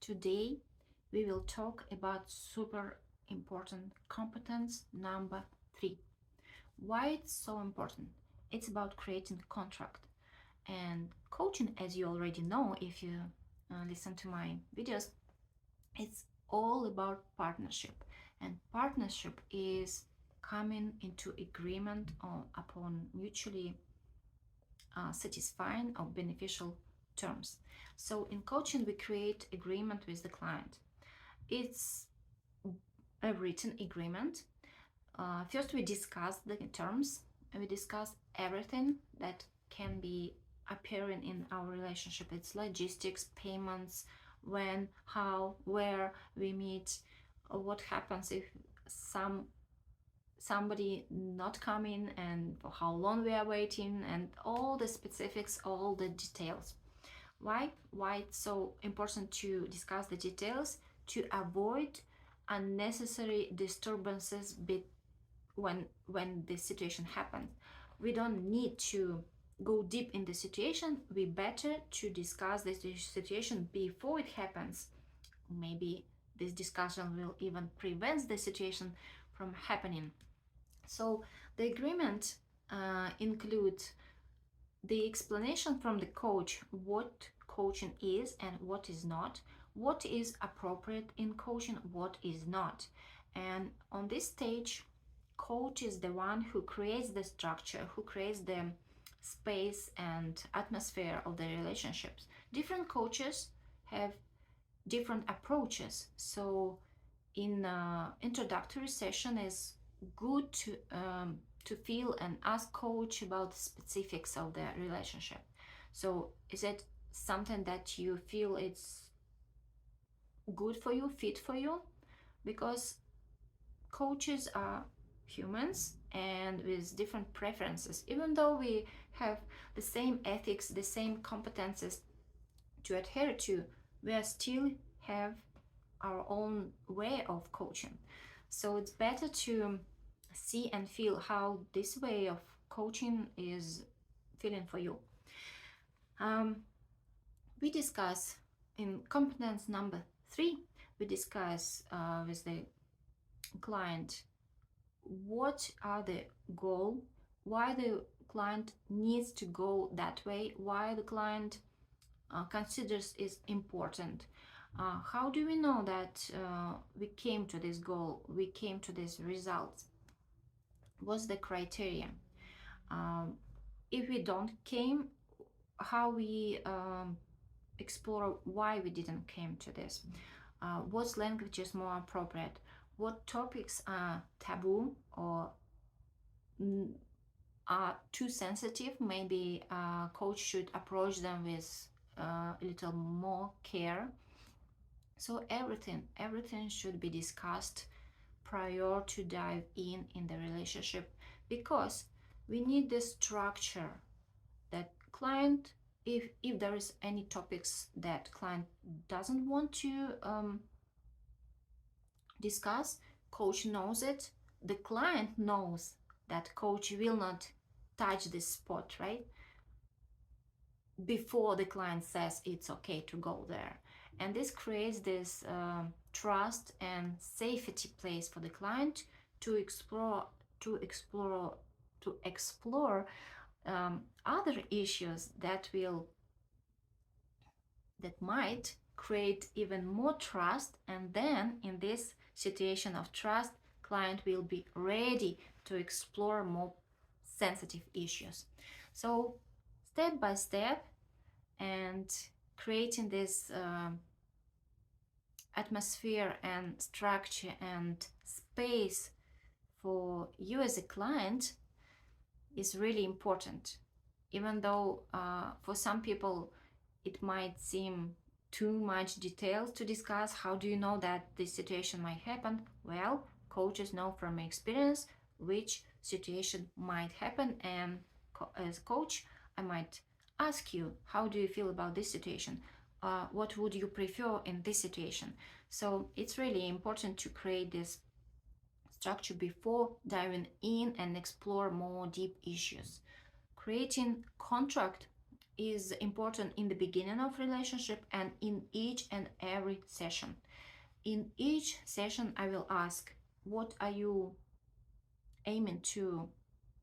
Today we will talk about super important competence number 3. Why it's so important? It's about creating contract. And coaching, as you already know if you listen to my videos, it's all about partnership. And partnership is coming into agreement upon mutually satisfying or beneficial terms. So in coaching, we create agreement with the client. It's a written agreement. First, we discuss the terms. We discuss everything that can be appearing in our relationship. It's logistics, payments, when, how, where we meet, what happens if somebody not coming, and for how long we are waiting, and all the specifics, all the details. Why it's so important to discuss the details? To avoid unnecessary disturbances when the situation happens. We don't need to go deep in the situation. We better to discuss the situation before it happens. Maybe this discussion will even prevent the situation from happening. So the agreement includes the explanation from the coach what coaching is and what is not, what is appropriate in coaching, what is not. And on this stage, coach is the one who creates the structure, who creates the space and atmosphere of the relationships. Different coaches have different approaches. So in introductory session is good to feel and ask coach about the specifics of the relationship. So is it something that you feel it's good for you, fit for you? Because coaches are humans and with different preferences. Even though we have the same ethics, the same competences to adhere to, we still have our own way of coaching. So it's better to see and feel how this way of coaching is feeling for you. We discuss in competence number 3, we discuss with the client what are the goal, why the client needs to go that way, why the client considers is important. How do we know that we came to this goal, we came to this result? What's the criteria? If we don't came, how we explore why we didn't came to this? What language is more appropriate? What topics are taboo or are too sensitive? Maybe a coach should approach them with a little more care. So everything should be discussed prior to dive in the relationship, because we need the structure that client, if there is any topics that client doesn't want to discuss, coach knows it, the client knows that coach will not touch this spot, right, before the client says it's okay to go there. And this creates this trust and safety place for the client to explore other issues that might create even more trust. And then in this situation of trust, client will be ready to explore more sensitive issues. So step by step, and creating this atmosphere and structure and space for you as a client is really important. Even though for some people it might seem too much details to discuss. How do you know that this situation might happen? Well, coaches know from experience which situation might happen, and as a coach I might ask you, how do you feel about this situation? What would you prefer in this situation? So it's really important to create this structure before diving in and explore more deep issues. Creating contract is important in the beginning of relationship and in each and every session. In each session, I will ask, what are you aiming to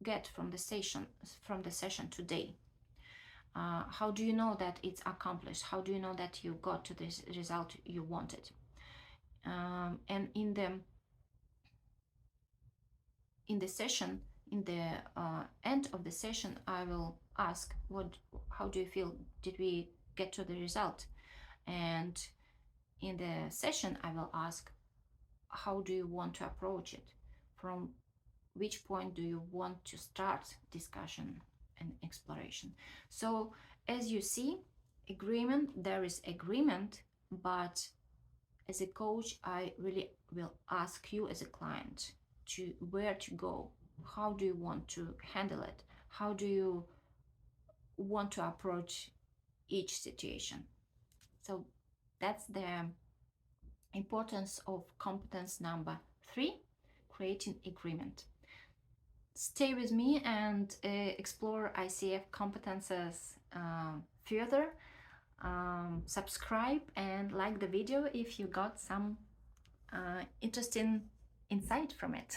get from the session today? How do you know that it's accomplished? How do you know that you got to this result you wanted? And in the session, in the end of the session, I will ask, how do you feel? Did we get to the result? And in the session, I will ask, how do you want to approach it? From which point do you want to start discussion and exploration? So as you see, there is agreement, but as a coach, I really will ask you as a client to where to go. How do you want to handle it? How do you want to approach each situation? So that's the importance of competence number 3, creating agreement. Stay with me and explore ICF competences further. Subscribe and like the video if you got some interesting insight from it.